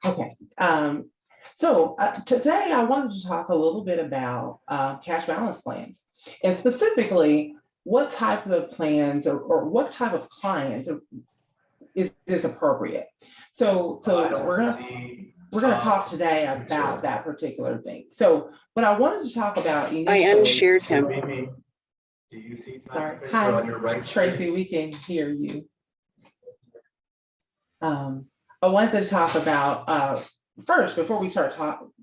Okay. Today I wanted to talk a little bit about cash balance plans, and specifically what type of plans or what type of clients is this appropriate. We're gonna talk today about that particular thing. So what I wanted to talk about I initially. unshared him. Do you see? Sorry. So Hi, on your right, Tracy, we can hear you. I wanted to talk about first, before we start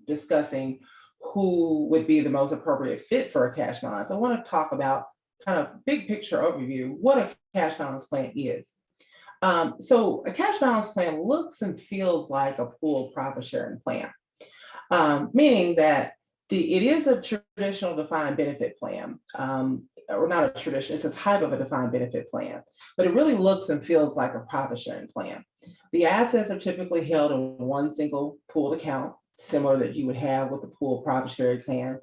discussing who would be the most appropriate fit for a cash balance, I want to talk about kind of big picture overview, what a cash balance plan is. So a cash balance plan looks and feels like a pooled profit sharing plan, meaning that it is a traditional defined benefit plan, or not a tradition, it's a type of a defined benefit plan, but it really looks and feels like a profit sharing plan. The assets are typically held in one single pooled account, similar that you would have with the pooled profit sharing plan.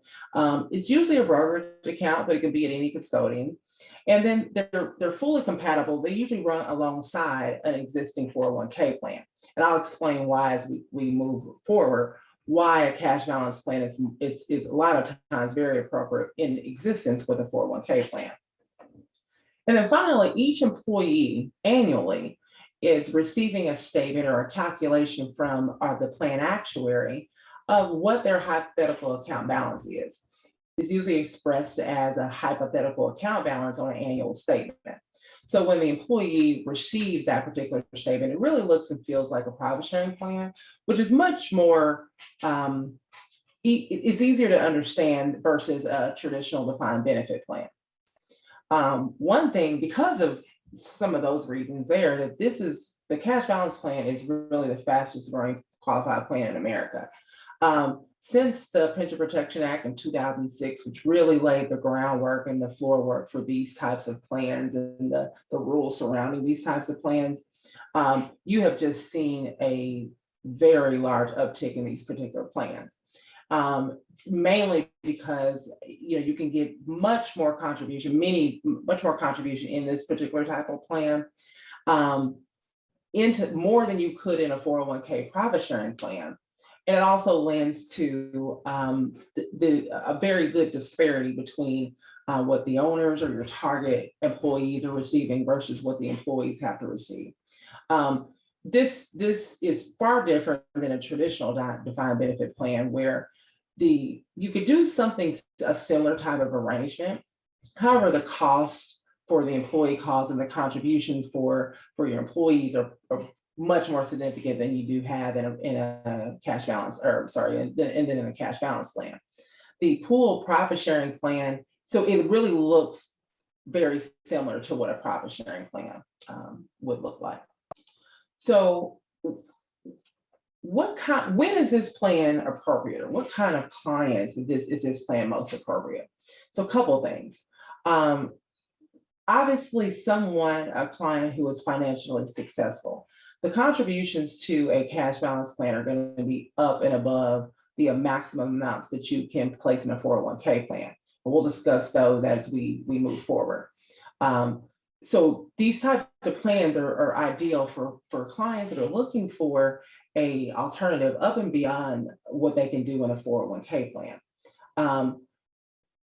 It's usually a brokerage account, but it can be at any custodian. And then they're fully compatible. They usually run alongside an existing 401k plan. And I'll explain why as we move forward, why a cash balance plan is a lot of times very appropriate in existence with a 401k plan. And then finally, each employee annually is receiving a statement or a calculation from the plan actuary of what their hypothetical account balance is. It's usually expressed as a hypothetical account balance on an annual statement. So when the employee receives that particular statement, it really looks and feels like a profit sharing plan, which is much more, it's easier to understand versus a traditional defined benefit plan. One thing, because of some of those reasons there, that the cash balance plan is really the fastest growing qualified plan in America. Since the Pension Protection Act in 2006, which really laid the groundwork and the floor work for these types of plans and the rules surrounding these types of plans, you have just seen a very large uptick in these particular plans. Mainly because you can get much more contribution in this particular type of plan, into more than you could in a 401k profit sharing plan. And it also lends to a very good disparity between what the owners or your target employees are receiving versus what the employees have to receive. This is far different than a traditional defined benefit plan where you could do a similar type of arrangement. However, the cost for the employee costs and the contributions for your employees are much more significant than you do have in a cash balance, and then in a cash balance plan. The pool profit sharing plan, so it really looks very similar to what a profit sharing plan would look like. So when is this plan appropriate, or what kind of clients is this plan most appropriate? So a couple things. Obviously, a client who is financially successful. The contributions to a cash balance plan are going to be up and above the maximum amounts that you can place in a 401k plan. And we'll discuss those as we move forward. So these types of plans are ideal for clients that are looking for an alternative up and beyond what they can do in a 401k plan.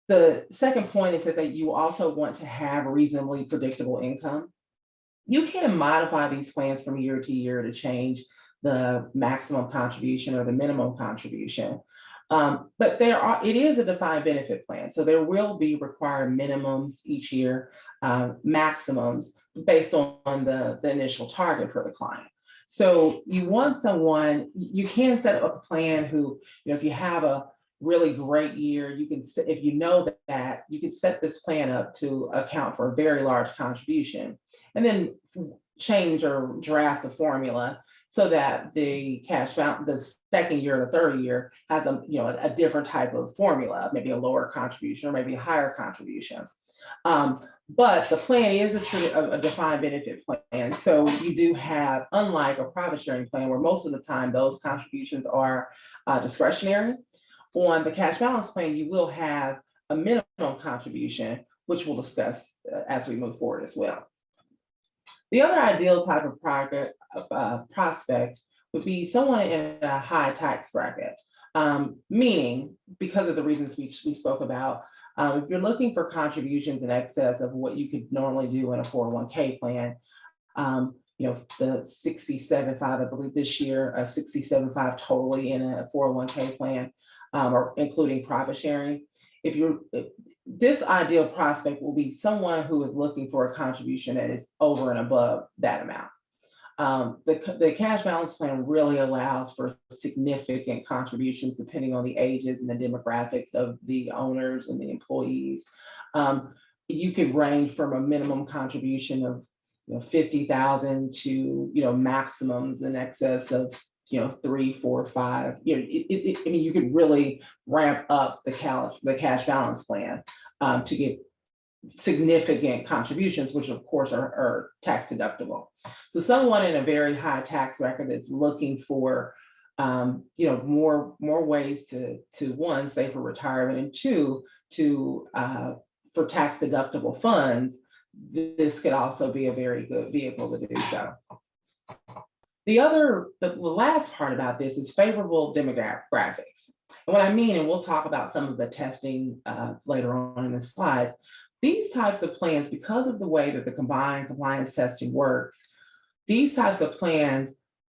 The second point is that you also want to have reasonably predictable income. You can modify these plans from year to year to change the maximum contribution or the minimum contribution. But it is a defined benefit plan. So there will be required minimums each year, maximums based on the initial target for the client. So you can set up a plan who, if you have a really great year, you can set this plan up to account for a very large contribution, and then change or draft the formula so that the second year or the third year has a different type of formula, maybe a lower contribution or maybe a higher contribution. But the plan is a defined benefit plan. So you do have, unlike a profit sharing plan where most of the time those contributions are discretionary, on the cash balance plan, you will have a minimum contribution, which we'll discuss as we move forward as well. The other ideal type of prospect would be someone in a high tax bracket. Meaning, because of the reasons we spoke about, if you're looking for contributions in excess of what you could normally do in a 401k plan, the 67.5, I believe this year, 67.5 totally in a 401k plan, or including profit sharing. This ideal prospect will be someone who is looking for a contribution that is over and above that amount. The cash balance plan really allows for significant contributions depending on the ages and the demographics of the owners and the employees. You could range from a minimum contribution of 50,000 to maximums in excess of 3, 4, 5. I mean, you could really ramp up the cash balance plan to get significant contributions, which of course are tax deductible. So someone in a very high tax bracket that's looking for more ways to one, save for retirement, and two, for tax deductible funds, this could also be a very good vehicle to do so. The last part about this is favorable demographics. And what I mean, and we'll talk about some of the testing later on in the slides, these types of plans, because of the way that the combined compliance testing works, these types of plans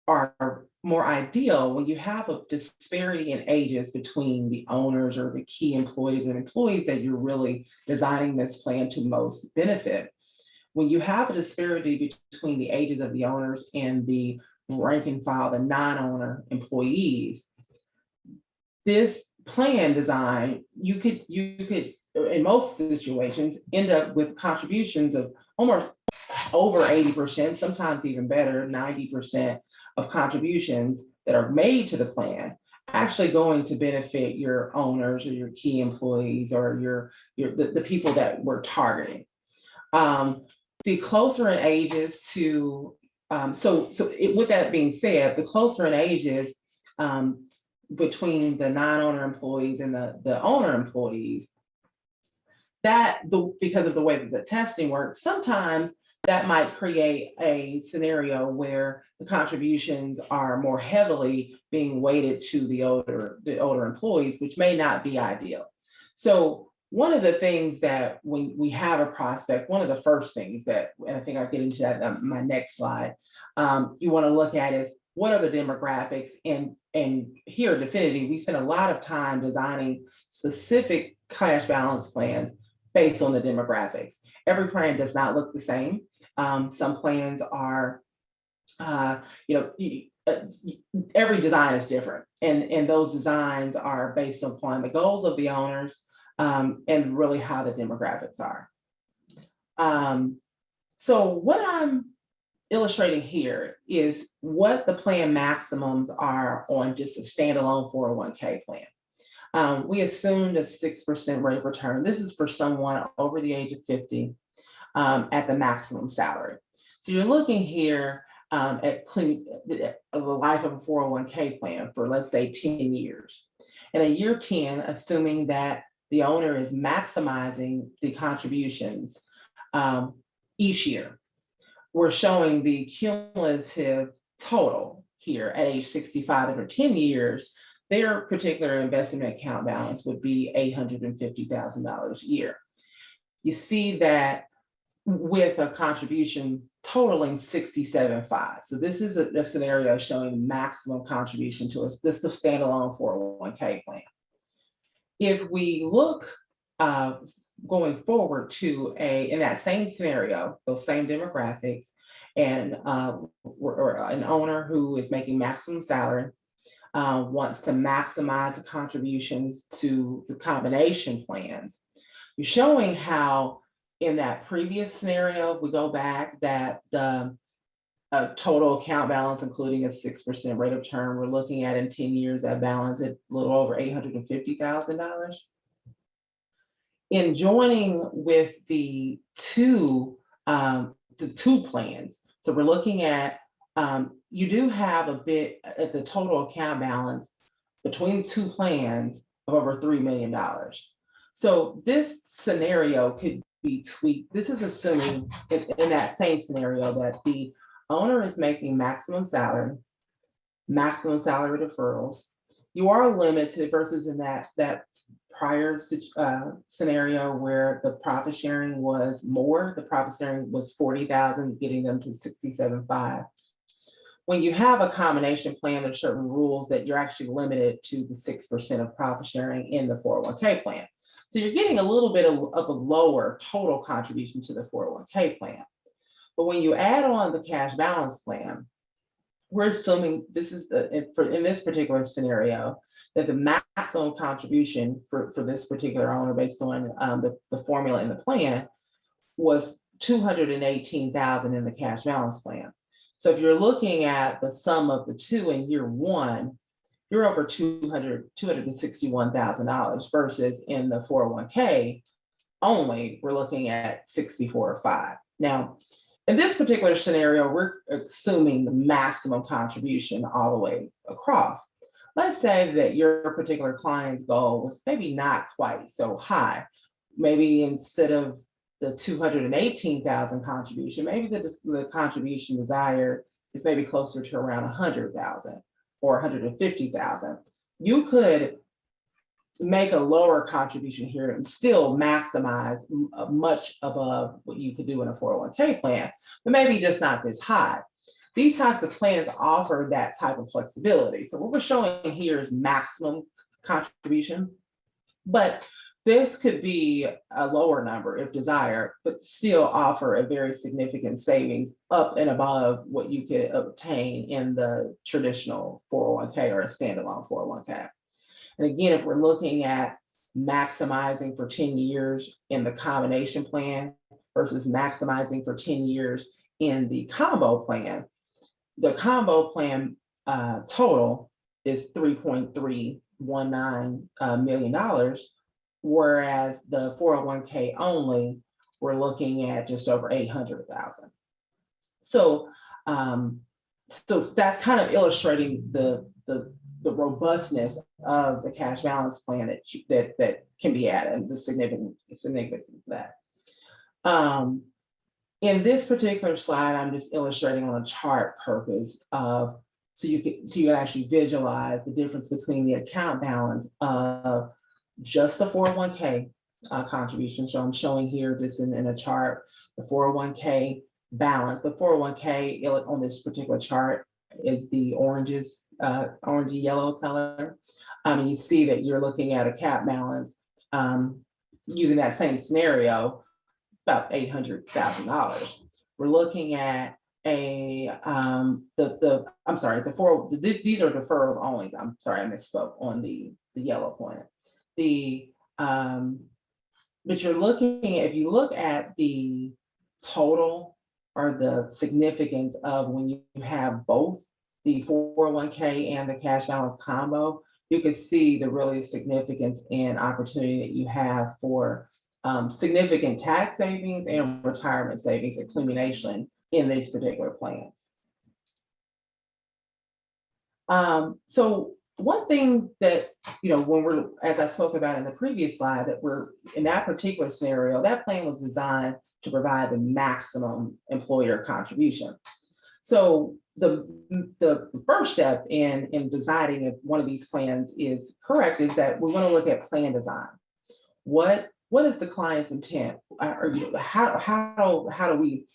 are more ideal when you have a disparity in ages between the owners or the key employees and employees that you're really designing this plan to most benefit. When you have a disparity between the ages of the owners and the rank and file, the non-owner employees, this plan design, you could in most situations end up with contributions of almost over 80%, sometimes even better, 90% of contributions that are made to the plan actually going to benefit your owners or your key employees or the people that we're targeting. The closer in ages to, with that being said, the closer in ages between the non-owner employees and the owner employees, because of the way that the testing works, sometimes that might create a scenario where the contributions are more heavily being weighted to the older employees, which may not be ideal. So one of the things that when we have a prospect, one of the first things that, and I think I'll get into that in my next slide, you want to look at is what are the demographics, and here at Definity, we spend a lot of time designing specific cash balance plans based on the demographics. Every plan does not look the same. Some plans are, every design is different, and those designs are based upon the goals of the owners and really how the demographics are. So what I'm illustrating here is what the plan maximums are on just a standalone 401k plan. We assumed a 6% rate of return. This is for someone over the age of 50 at the maximum salary. So you're looking here at the life of a 401k plan for, let's say, 10 years. And in year 10, assuming that the owner is maximizing the contributions each year, we're showing the cumulative total here at age 65 over 10 years. Their particular investment account balance would be $850,000 a year. You see that with a contribution totaling 67.5. So this is a scenario showing maximum contribution to us. This is a standalone 401k plan. If we look going forward to in that same scenario, those same demographics, and or an owner who is making maximum salary, wants to maximize the contributions to the combination plans. You're showing how in that previous scenario, if we go back, that the total account balance, including a 6% rate of return, we're looking at in 10 years, that balance at a little over $850,000. In joining with the two plans, so we're looking at, you do have a bit at the total account balance between two plans of over $3 million. So this scenario could be tweaked. This is assuming in that same scenario that the owner is making maximum salary, maximum salary deferrals. You are limited versus in that prior scenario where the profit sharing was more. The profit sharing was 40,000, getting them to 67.5. When you have a combination plan, there's certain rules that you're actually limited to the 6% of profit sharing in the 401k plan. So you're getting a little bit of a lower total contribution to the 401k plan. But when you add on the cash balance plan, we're assuming this is in this particular scenario that the maximum contribution for this particular owner based on the formula in the plan was 218,000 in the cash balance plan. So if you're looking at the sum of the two in year one, you're over $261,000 versus in the 401k only, we're looking at 64.5. Now, in this particular scenario, we're assuming the maximum contribution all the way across. Let's say that your particular client's goal was maybe not quite so high. Maybe instead of the 218,000 contribution, maybe the contribution desired is maybe closer to around 100,000 or 150,000. You could make a lower contribution here and still maximize much above what you could do in a 401k plan, but maybe just not this high. These types of plans offer that type of flexibility. So what we're showing here is maximum contribution, but this could be a lower number if desired, but still offer a very significant savings up and above what you could obtain in the traditional 401k or a standalone 401k. And again, if we're looking at maximizing for 10 years in the combination plan versus maximizing for 10 years in the combo plan, the combo plan total is $3.319 million, whereas the 401k only, we're looking at just over 800,000. So that's kind of illustrating the robustness of the cash balance plan that can be added, and the significance of that. In this particular slide, I'm just illustrating on a chart purpose of so you can actually visualize the difference between the account balance of just the 401k contribution. So I'm showing here just in a chart the 401k balance. The 401k on this particular chart is the orangey yellow color. And you see that you're looking at a cap balance using that same scenario, about $800,000. We're looking at these are deferrals only. I'm sorry, I misspoke on the yellow point. But you're looking, if you look at the total or the significance of when you have both the 401k and the cash balance combo, you can see the really significance and opportunity that you have for significant tax savings and retirement savings accumulation in these particular plans. So one thing that, when as I spoke about in the previous slide, that we're in that particular scenario, that plan was designed to provide the maximum employer contribution. So the first step in deciding if one of these plans is correct is that we want to look at plan design. What is the client's intent? Or how do we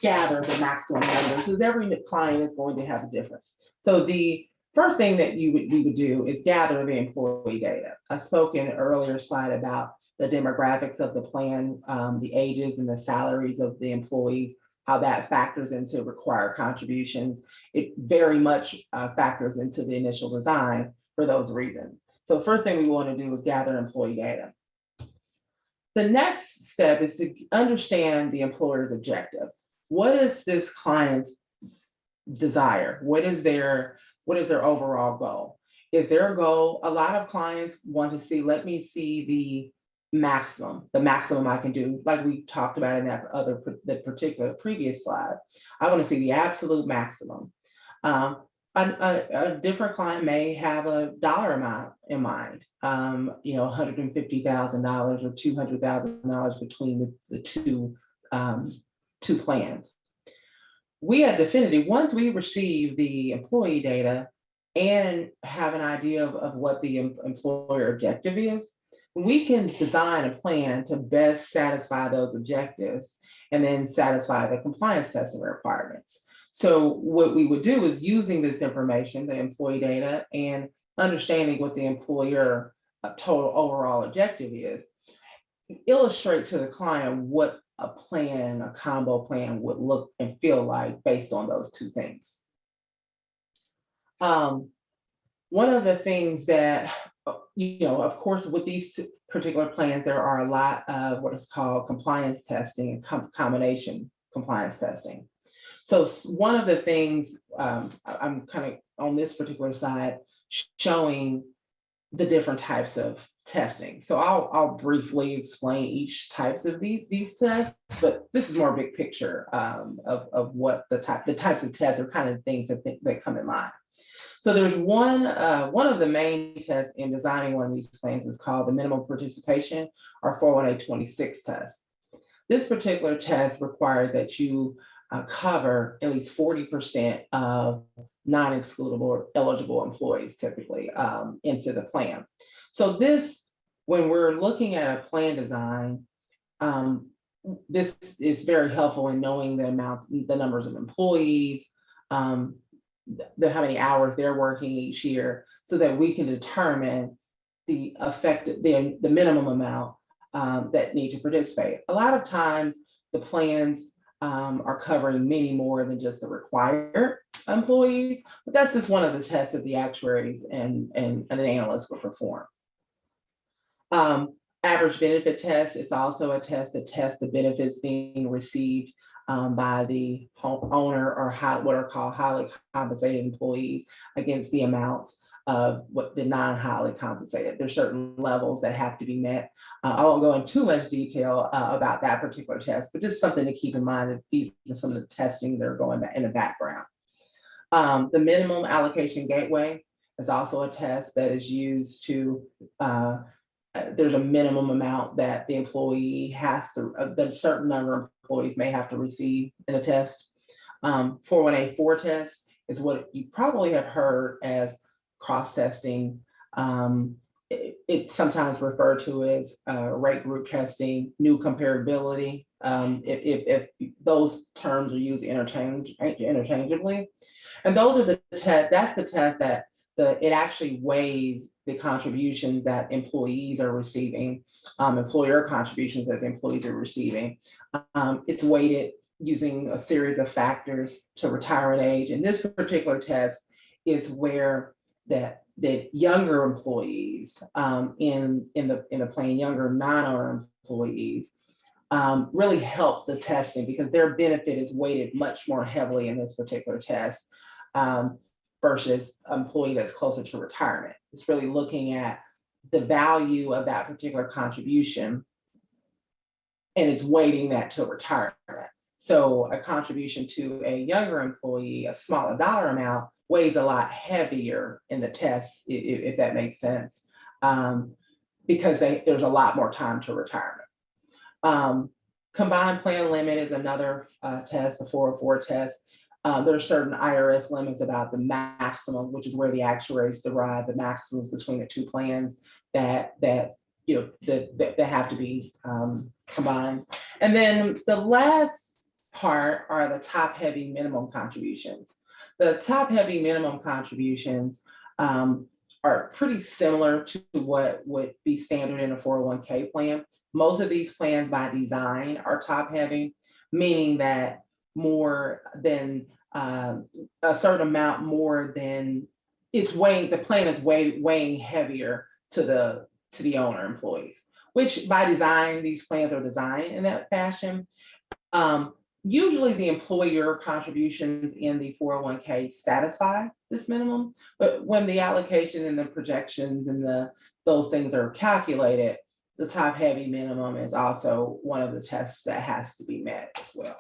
gather the maximum numbers? Because every client is going to have a difference. So the first thing that we would do is gather the employee data. I spoke in an earlier slide about the demographics of the plan, the ages and the salaries of the employees, how that factors into required contributions. It very much factors into the initial design for those reasons. So first thing we want to do is gather employee data. The next step is to understand the employer's objective. What is this client's desire? What is their overall goal? Is their goal, a lot of clients want to see, let me see the maximum I can do, like we talked about in the particular previous slide. I want to see the absolute maximum. A different client may have a dollar amount in mind, $150,000 or $200,000 between the two plans. we at Definity, once we receive the employee data and have an idea of what the employer objective is, we can design a plan to best satisfy those objectives and then satisfy the compliance testing requirements. So what we would do is using this information, the employee data, and understanding what the employer total overall objective is, illustrate to the client what a plan, a combo plan would look and feel like based on those two things. One of the things that, of course, with these two particular plans, there are a lot of what is called compliance testing and combination compliance testing. So one of the things I'm kind of on this particular side showing the different types of testing. So I'll briefly explain each types of these tests, but this is more big picture of what the types of tests are kind of things that come in mind. So there's one of the main tests in designing one of these plans is called the minimum participation or 41826 test. This particular test requires that you cover at least 40% of non-excludable or eligible employees typically into the plan. So this, when we're looking at a plan design, this is very helpful in knowing the amounts, the numbers of employees, how many hours they're working each year, so that we can determine the minimum amount that need to participate. A lot of times the plans are covering many more than just the required employees, but that's just one of the tests that the actuaries and an analyst will perform. Average benefit test is also a test that tests the benefits being received by the homeowner or what are called highly compensated employees against the amounts of what the non-highly compensated. There's certain levels that have to be met. I won't go into too much detail about that particular test, but just something to keep in mind that these are some of the testing that are going in the background. The minimum allocation gateway is also a test that is used to, there's a minimum amount that the employee has to, that a certain number of employees may have to receive in a test. 418 test is what you probably have heard as cross-testing. It's sometimes referred to as rate group testing, new comparability, if those terms are used interchangeably. And those are the tests, that's the test that it actually weighs the contributions that employees are receiving, employer contributions that the employees are receiving. It's weighted using a series of factors to retirement age. And this particular test is where that younger employees in the plan, younger non-owner employees, really help the testing because their benefit is weighted much more heavily in this particular test versus an employee that's closer to retirement. It's really looking at the value of that particular contribution and it's weighting that to retirement. So a contribution to a younger employee, a smaller dollar amount, weighs a lot heavier in the test, if that makes sense, because there's a lot more time to retirement. Combined plan limit is another test, the 404 test. There are certain IRS limits about the maximum, which is where the actuaries derive the maximums between the two plans that have to be combined. And then the last part are the top-heavy minimum contributions. The top-heavy minimum contributions are pretty similar to what would be standard in a 401k plan. Most of these plans by design are top-heavy, meaning that more than a certain amount more than it's weighing, the plan is weighing heavier to the owner employees, which by design, these plans are designed in that fashion. Usually the employer contributions in the 401k satisfy this minimum, but when the allocation and the projections and those things are calculated, the top heavy minimum is also one of the tests that has to be met as well.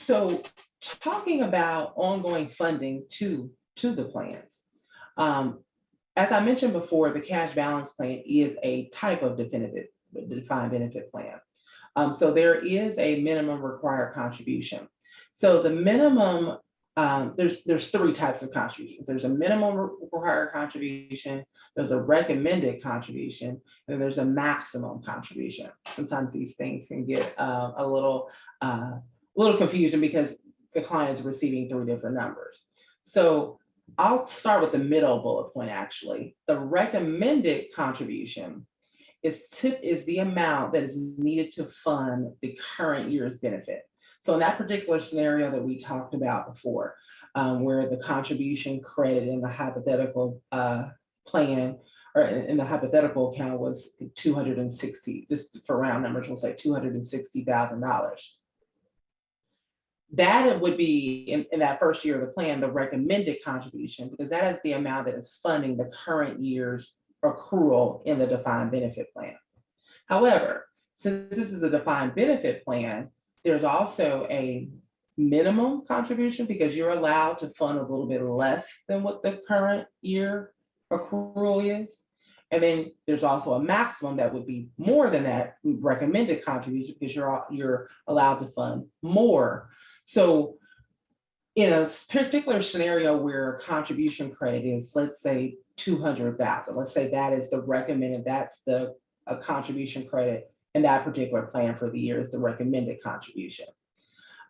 So talking about ongoing funding to the plans. As I mentioned before, the cash balance plan is a type of defined benefit plan. So there is a minimum required contribution. So the minimum, there's three types of contributions. There's a minimum required contribution, there's a recommended contribution, and there's a maximum contribution. Sometimes these things can get a little confusion because the client is receiving three different numbers. So I'll start with the middle bullet point actually. The recommended contribution is the amount that is needed to fund the current year's benefit. So in that particular scenario that we talked about before, where the contribution credit in the hypothetical plan or in the hypothetical account was 260, just for round numbers, we'll say $260,000. That would be in that first year of the plan, the recommended contribution, because that is the amount that is funding the current year's accrual in the defined benefit plan. However, since this is a defined benefit plan, there's also a minimum contribution because you're allowed to fund a little bit less than what the current year accrual is. And then there's also a maximum that would be more than that recommended contribution because you're allowed to fund more. So in a particular scenario where a contribution credit is, let's say 200,000, let's say that is the recommended, that's a contribution credit in that particular plan for the year is the recommended contribution.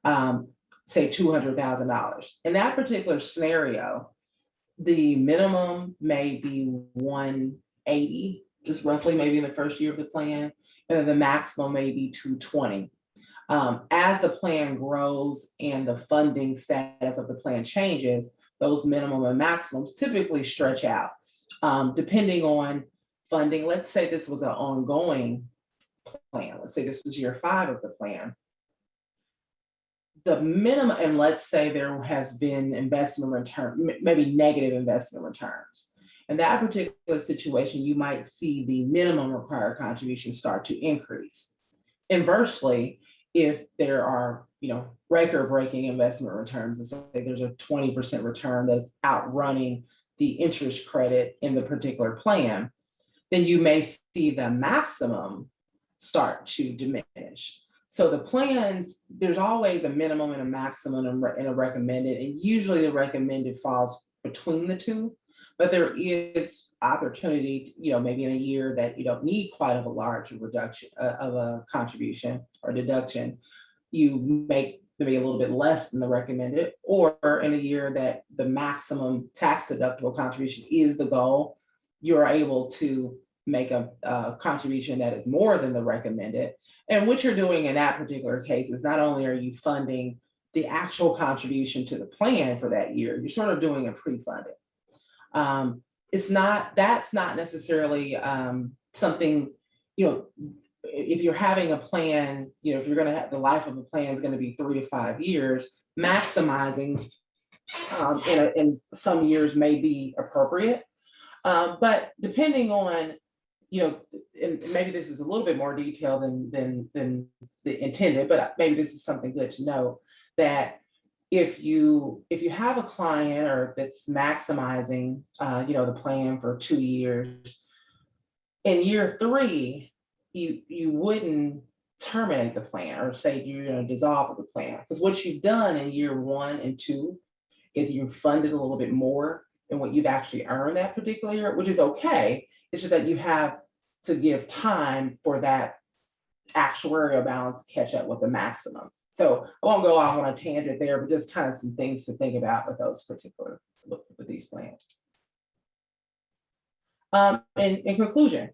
Say $200,000. In that particular scenario, the minimum may be 180, just roughly maybe in the first year of the plan, and then the maximum may be 220. As the plan grows and the funding status of the plan changes, those minimum and maximums typically stretch out. Depending on funding, let's say this was an ongoing plan, let's say this was year 5 of the plan. The minimum, and let's say there has been investment return, maybe negative investment returns. In that particular situation, you might see the minimum required contribution start to increase. Inversely, if there are, record-breaking investment returns, let's say there's a 20% return that's outrunning the interest credit in the particular plan, then you may see the maximum start to diminish. So the plans, there's always a minimum and a maximum and a recommended, and usually the recommended falls between the two, but there is opportunity, maybe in a year that you don't need quite a large reduction of a contribution or deduction, you make maybe a little bit less than the recommended, or in a year that the maximum tax deductible contribution is the goal, you're able to make a contribution that is more than the recommended. And what you're doing in that particular case is not only are you funding the actual contribution to the plan for that year, you're sort of doing a pre-funded. That's not necessarily something, if you're having a plan, if you're going to have the life of a plan is going to be 3 to 5 years, maximizing in some years may be appropriate. But depending on, and maybe this is a little bit more detailed than the intended, but maybe this is something good to know, that if you have a client or that's maximizing, the plan for 2 years, in year 3, you wouldn't terminate the plan or say you're going to dissolve the plan, because what you've done in year 1 and 2 is you've funded a little bit more than what you've actually earned that particular year, which is okay. It's just that you have to give time for that actuarial balance to catch up with the maximum. So I won't go off on a tangent there, but just kind of some things to think about with these plans. In conclusion,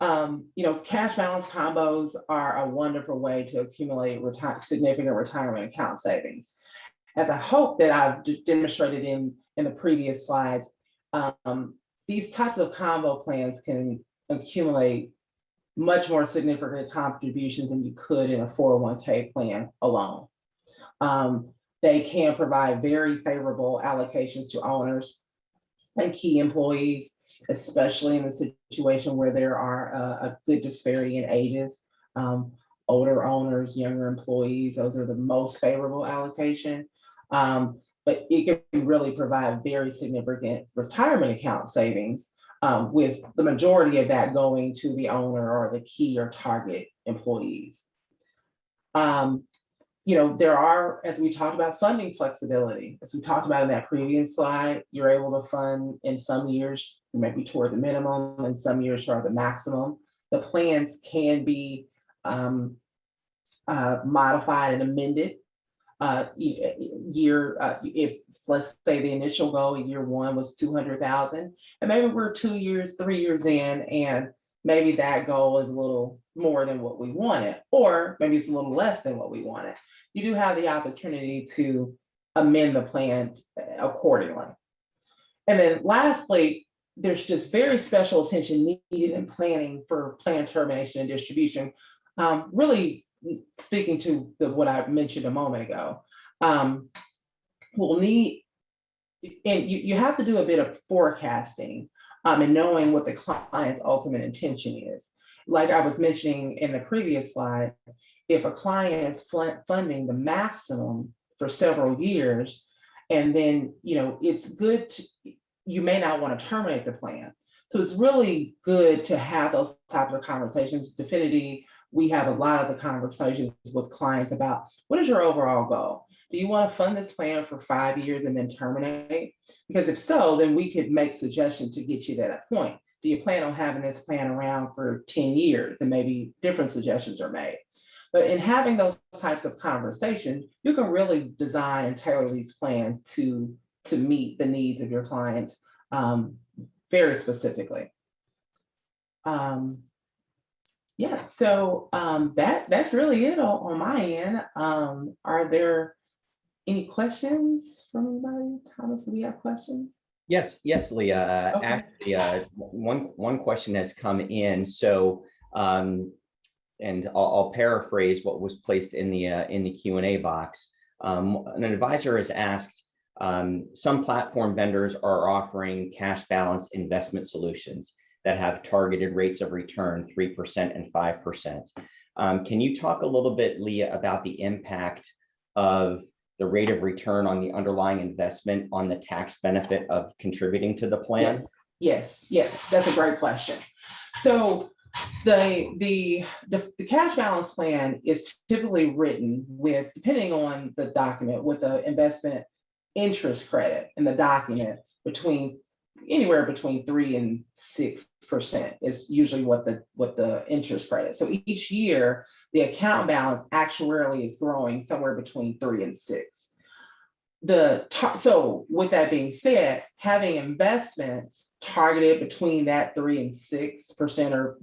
cash balance combos are a wonderful way to accumulate significant retirement account savings. As I hope that I've demonstrated in the previous slides, these types of combo plans can accumulate much more significant contributions than you could in a 401k plan alone. They can provide very favorable allocations to owners and key employees, especially in a situation where there are a good disparity in ages. Older owners, younger employees, those are the most favorable allocation. But it can really provide very significant retirement account savings, with the majority of that going to the owner or the key or target employees. There are, as we talked about, funding flexibility. As we talked about in that previous slide, you're able to fund in some years, maybe toward the minimum, and some years toward the maximum. The plans can be modified and amended if let's say the initial goal in year one was 200,000, and maybe we're 2 years, 3 years in, and maybe that goal is a little more than what we wanted, or maybe it's a little less than what we wanted. You do have the opportunity to amend the plan accordingly. And then lastly, there's just very special attention needed in planning for plan termination and distribution. Really speaking to what I mentioned a moment ago, we'll need, and you have to do a bit of forecasting and knowing what the client's ultimate intention is. Like I was mentioning in the previous slide, if a client is funding the maximum for several years, and then it's good to, you may not want to terminate the plan. So it's really good to have those types of conversations. Definity, we have a lot of the conversations with clients about what is your overall goal? Do you want to fund this plan for 5 years and then terminate? Because if so, then we could make suggestions to get you to that point. Do you plan on having this plan around for 10 years? And maybe different suggestions are made. But in having those types of conversations, you can really design and tailor these plans to meet the needs of your clients very specifically. Yeah, so that's really it on my end. Are there any questions from anybody? Thomas, do we have questions? Yes, Leah. Okay. Actually, one question has come in. So, and I'll paraphrase what was placed in the Q&A box. An advisor has asked, some platform vendors are offering cash balance investment solutions that have targeted rates of return 3% and 5%. Can you talk a little bit, Leah, about the impact of the rate of return on the underlying investment on the tax benefit of contributing to the plan? Yes, that's a great question. So the cash balance plan is typically written with, depending on the document, with the investment interest credit in the document anywhere between 3% and 6% is usually what the interest credit. So each year, the account balance actuarially is growing somewhere between 3 and 6. So with that being said, having investments targeted between that 3 and 6% or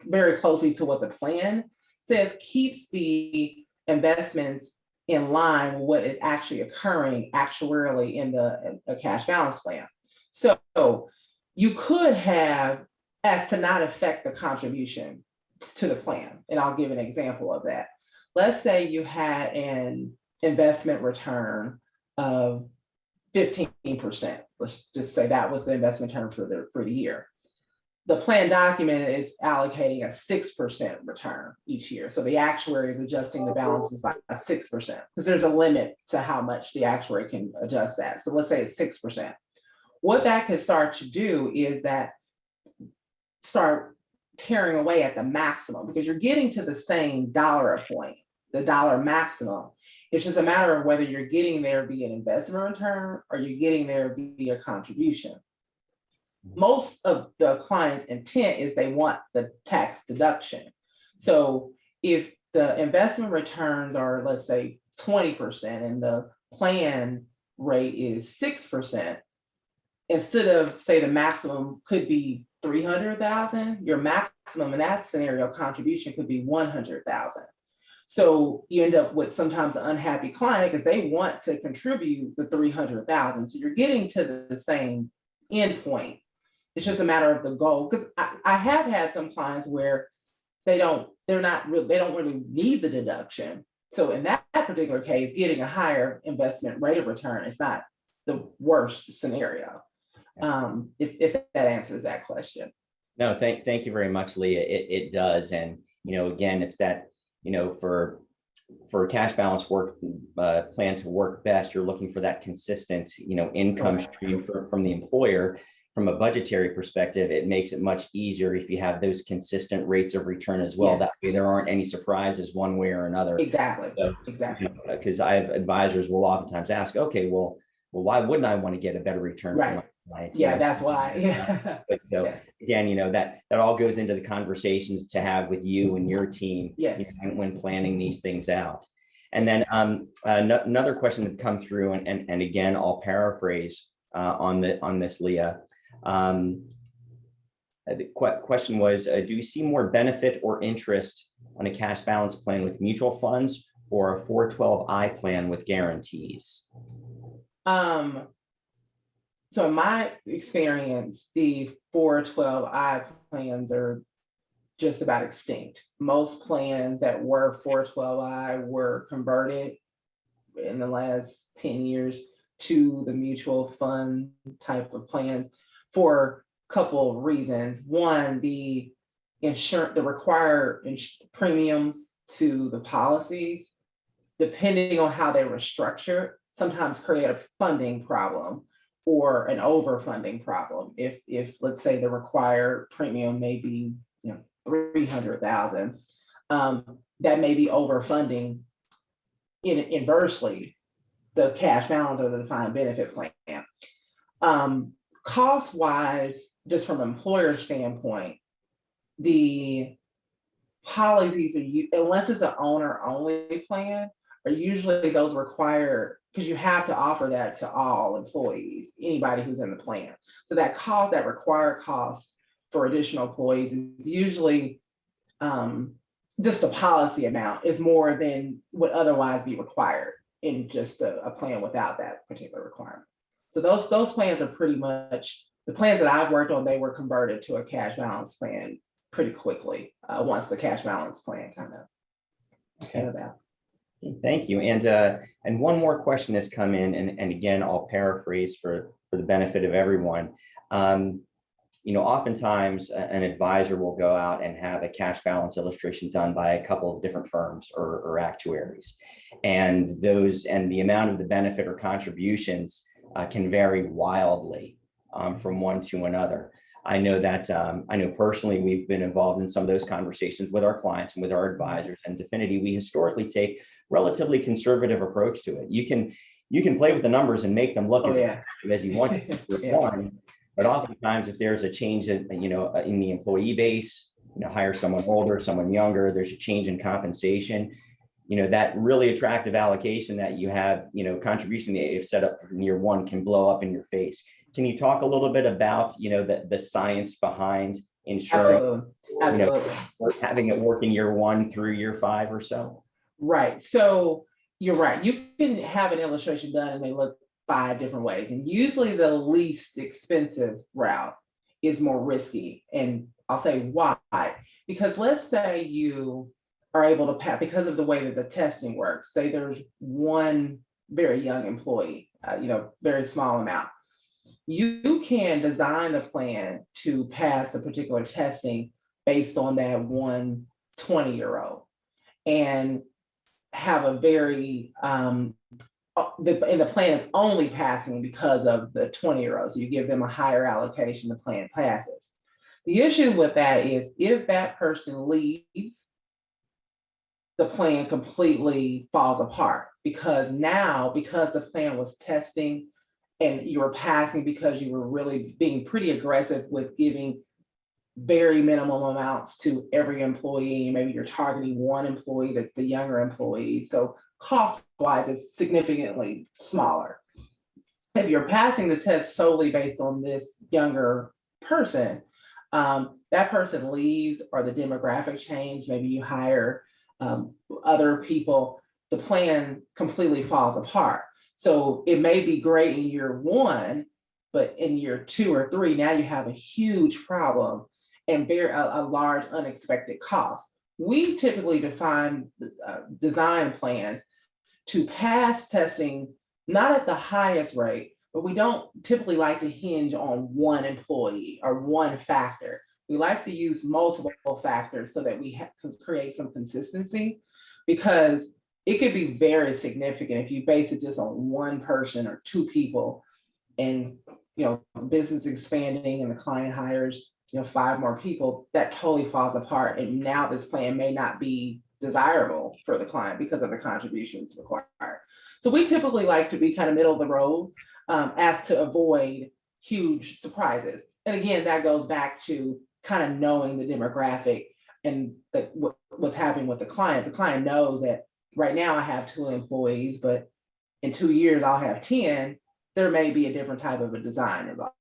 very closely to what the plan says keeps the investments in line with what is actually occurring actuarially in the cash balance plan. So you could have, as to not affect the contribution to the plan, and I'll give an example of that. Let's say you had an investment return of 15%. Let's just say that was the investment return for the year. The plan document is allocating a 6% return each year. So the actuary is adjusting the balances by 6% because there's a limit to how much the actuary can adjust that. So let's say it's 6%. What that could start to do is start tearing away at the maximum, because you're getting to the same dollar point, the dollar maximum. It's just a matter of whether you're getting there via an investment return or you're getting there via contribution. Most of the client's intent is they want the tax deduction. So if the investment returns are, let's say, 20% and the plan rate is 6%, instead of, say, the maximum could be 300,000, your maximum in that scenario contribution could be 100,000. So you end up with sometimes an unhappy client because they want to contribute the 300,000. So you're getting to the same endpoint. It's just a matter of the goal. Because I have had some clients where they don't really need the deduction. So in that particular case, getting a higher investment rate of return is not the worst scenario. If that answers that question. No, thank you very much, Leah. It does. And, again, it's that, for a cash balance plan to work best, you're looking for that consistent, income stream from the employer. from a budgetary perspective, it makes it much easier if you have those consistent rates of return as well. Yes. That way there aren't any surprises one way or another. Exactly. So, Exactly. because I have advisors will oftentimes ask, okay, well, why wouldn't I want to get a better return from my client? Yeah, that's why. Yeah. So Yeah. again, that all goes into the conversations to have with you and your team, Yes. when planning these things out. And then another question that come through, and again, I'll paraphrase on this, Leah. The question was, do you see more benefit or interest on a cash balance plan with mutual funds or a 412I plan with guarantees? So in my experience, the 412I plans are just about extinct. Most plans that were 412I were converted in the last 10 years to the mutual fund type of plan for a couple of reasons. One, the required premiums to the policies, depending on how they were structured, sometimes create a funding problem or an overfunding problem. If let's say the required premium may be 300,000, that may be overfunding inversely the cash balance or the defined benefit plan. Cost wise, just from an employer standpoint, the policies are, unless it's an owner only plan, are usually those required, because you have to offer that to all employees, anybody who's in the plan. So that required cost for additional employees is usually just the policy amount is more than would otherwise be required in just a plan without that particular requirement. So those plans are pretty much the plans that I've worked on. They were converted to a cash balance plan pretty quickly once the cash balance plan kind of came about. Thank you. And one more question has come in, and again, I'll paraphrase for the benefit of everyone. Oftentimes an advisor will go out and have a cash balance illustration done by a couple of different firms or actuaries, and the amount of the benefit or contributions can vary wildly from one to another. I know personally we've been involved in some of those conversations with our clients and with our advisors, and Definity, we historically take relatively conservative approach to it. You can play with the numbers and make them look as attractive as you want to. But oftentimes, if there's a change in the employee base, hire someone older, someone younger, there's a change in compensation, that really attractive allocation that you have, contribution that you've set up from year one can blow up in your face. Can you talk a little bit about, the science behind ensuring Absolutely. Having it work in year 1 through year 5 or so? Right. So you're right. You can have an illustration done and they look 5 different ways. And usually the least expensive route is more risky. And I'll say why. Because let's say you are able to pass, because of the way that the testing works, say there's one very young employee, very small amount. You can design the plan to pass a particular testing based on that one 20-year-old and have a very, and the plan is only passing because of the 20-year-old. So you give them a higher allocation, the plan passes. The issue with that is if that person leaves, the plan completely falls apart because the plan was testing and you were passing because you were really being pretty aggressive with giving very minimum amounts to every employee. Maybe you're targeting one employee that's the younger employee. So cost-wise, it's significantly smaller. If you're passing the test solely based on this younger person, that person leaves or the demographic change, maybe you hire other people, the plan completely falls apart. So it may be great in year 1, but in year 2 or 3, now you have a huge problem and bear a large unexpected cost. We typically design plans to pass testing, not at the highest rate, but we don't typically like to hinge on one employee or one factor. We like to use multiple factors so that we can create some consistency, because it could be very significant if you base it just on one person or 2 people and business expanding and the client hires, 5 more people, that totally falls apart. And now this plan may not be desirable for the client because of the contributions required. So we typically like to be kind of middle of the road as to avoid huge surprises. And again, that goes back to kind of knowing the demographic and what's happening with the client. The client knows that right now I have 2 employees, but in 2 years I'll have 10. There may be a different type of a design involved.